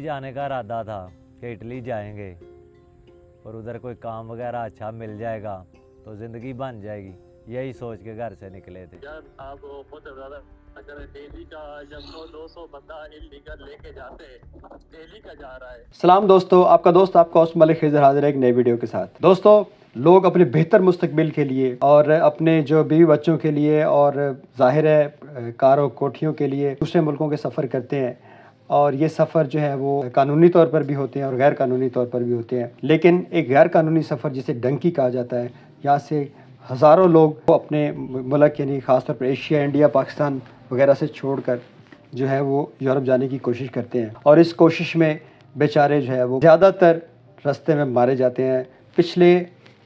जाने का इरादा था कि इटली जाएंगे और उधर कोई काम वगैरह अच्छा मिल जाएगा तो ज़िंदगी बन जाएगी, यही सोच के घर से निकले थे। यार आप खुद अगर डेली का जब 100-200 बंदा इलीगल लेके जाते हैं, डेली का जा रहा है। सलाम दोस्तों, आपका दोस्त आपका होस्ट मलिक खिज़र हाजिर है एक नई वीडियो के साथ। दोस्तों, लोग अपने बेहतर मुस्तकबिल के लिए और अपने जो बीवी बच्चों के लिए और ज़ाहिर है कारों कोठियों के लिए दूसरे मुल्कों के सफ़र करते हैं, और ये सफ़र जो है वो कानूनी तौर पर भी होते हैं और गैर कानूनी तौर पर भी होते हैं। लेकिन एक गैर कानूनी सफ़र जिसे डंकी कहा जाता है, यहाँ से हज़ारों लोग अपने मुल्क यानी ख़ासतौर पर एशिया, इंडिया, पाकिस्तान वगैरह से छोड़कर जो है वो यूरोप जाने की कोशिश करते हैं, और इस कोशिश में बेचारे जो है वो ज़्यादातर रास्ते में मारे जाते हैं। पिछले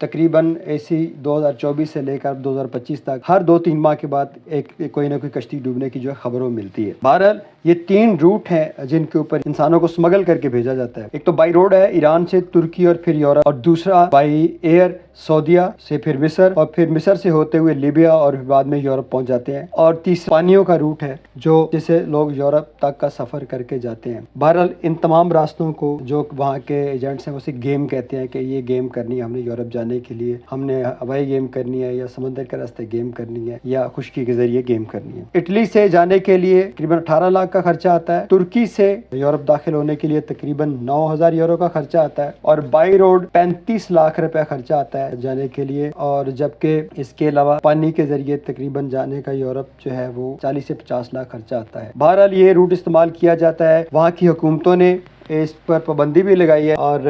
तकरीबन ऐसी 2024 से लेकर 2025 तक हर 2-3 माह के बाद एक कोई ना कोई कश्ती डूबने की जो है खबरों मिलती है। बहरहाल ये 3 रूट हैं जिनके ऊपर इंसानों को स्मगल करके भेजा जाता है। एक तो बाई रोड है ईरान से तुर्की और फिर यूरोप, और दूसरा बाई एयर सऊदीया से फिर मिस्र, और फिर मिस्र से होते हुए लीबिया और बाद में यूरोप पहुंच जाते हैं, और तीसरा पानियों का रूट है जो जिसे लोग यूरोप तक का सफ़र करके जाते हैं। बहरहाल इन तमाम रास्तों को जो वहाँ के एजेंट्स हैं उसे गेम कहते हैं कि ये गेम करनी है हमने यूरोप जाने के लिए, हमने हवाई गेम करनी है या समंदर के रास्ते गेम करनी है या खुश्की के जरिए गेम करनी है। इटली से जाने के लिए तकरीबन 18 लाख का खर्चा आता है, तुर्की से यूरोप दाखिल होने के लिए तकरीबन 9,000 यूरो का खर्चा आता है, और बाई रोड 35 लाख रुपया खर्चा आता है जाने के लिए, और जबकि इसके अलावा पानी के जरिए तकरीबन जाने का यूरोप जो है वो 40 से 50 लाख खर्चा आता है। बहरहाल ये रूट इस्तेमाल किया जाता है। वहाँ की हुकूमतों ने इस पर पाबंदी भी लगाई है और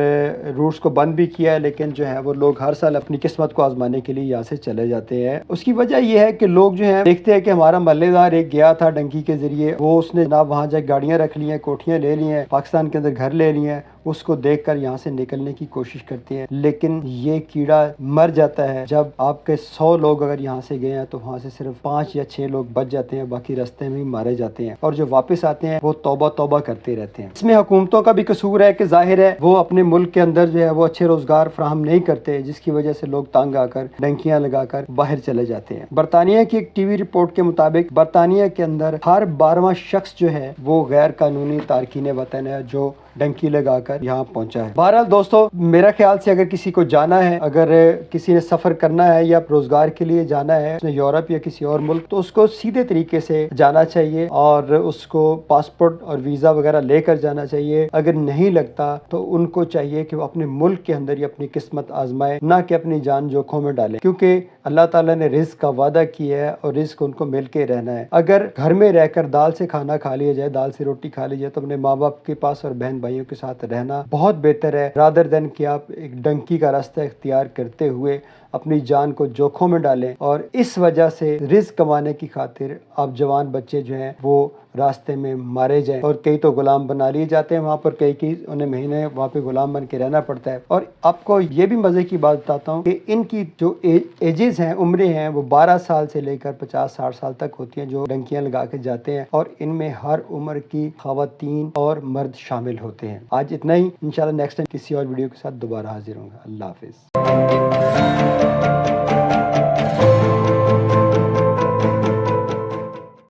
रूट्स को बंद भी किया है, लेकिन जो है वो लोग हर साल अपनी किस्मत को आजमाने के लिए यहाँ से चले जाते हैं। उसकी वजह यह है कि लोग जो है देखते हैं कि हमारा महल्लेदार एक गया था डंकी के जरिए, वो उसने जनाब वहाँ जाकर गाड़ियाँ रख ली हैं, कोठियाँ ले ली हैं, पाकिस्तान के अंदर घर ले लिए हैं, उसको देखकर यहाँ से निकलने की कोशिश करते हैं। लेकिन ये कीड़ा मर जाता है जब आपके 100 लोग अगर यहाँ से गए हैं तो वहाँ से सिर्फ 5 या 6 लोग बच जाते हैं, बाकी रास्ते में ही मारे जाते हैं, और जो वापस आते हैं वो तौबा तौबा करते रहते हैं। इसमें हुकूमतों का भी कसूर है कि जाहिर है वो अपने मुल्क के अंदर जो है वो अच्छे रोजगार फराहम नहीं करते, जिसकी वजह से लोग तंग आकर डंकियां लगाकर बाहर चले जाते हैं। बरतानिया की एक टीवी रिपोर्ट के मुताबिक बरतानिया के अंदर हर 12वां शख्स जो है वो गैर कानूनी तारकीन वतन है जो डंकी लगाकर यहाँ पहुंचा है। बहरहाल दोस्तों, मेरा ख्याल से अगर किसी को जाना है, अगर किसी ने सफ़र करना है या रोज़गार के लिए जाना है यूरोप या किसी और मुल्क, तो उसको सीधे तरीके से जाना चाहिए और उसको पासपोर्ट और वीज़ा वगैरह लेकर जाना चाहिए। अगर नहीं लगता तो उनको चाहिए कि वो अपने मुल्क के अंदर ही अपनी किस्मत आजमाए, ना कि अपनी जान जोखों में डालें, क्योंकि अल्लाह ताला ने रिज़्क का वादा किया है और रिज़्क उनको मिल के रहना है। अगर घर में रहकर दाल से खाना खा लिया जाए, दाल से रोटी खा ली जाए, तो अपने माँ बाप के पास और बहन भाइयों के साथ रहना बहुत बेहतर है, रादर देन कि आप एक डंकी का रास्ता इख्तियार करते हुए अपनी जान को जोखों में डालें, और इस वजह से रिज़्क कमाने की खातिर आप जवान बच्चे जो हैं वो रास्ते में मारे जाएं, और कई तो गुलाम बना लिए जाते हैं वहाँ पर, कई उन्हें महीने वहाँ पे गुलाम बन के रहना पड़ता है। और आपको ये भी मज़े की बात बताता हूँ कि इनकी जो एजेस हैं, उम्रें हैं, वो 12 साल से लेकर 50-60 साल तक होती हैं जो डंकियाँ लगा के जाते हैं, और इनमें हर उम्र की ख़वातीन और मर्द शामिल होते हैं। आज इतना ही, इंशाल्लाह नेक्स्ट टाइम किसी और वीडियो के साथ दोबारा हाजिर होंगे। अल्लाह हाफिज़।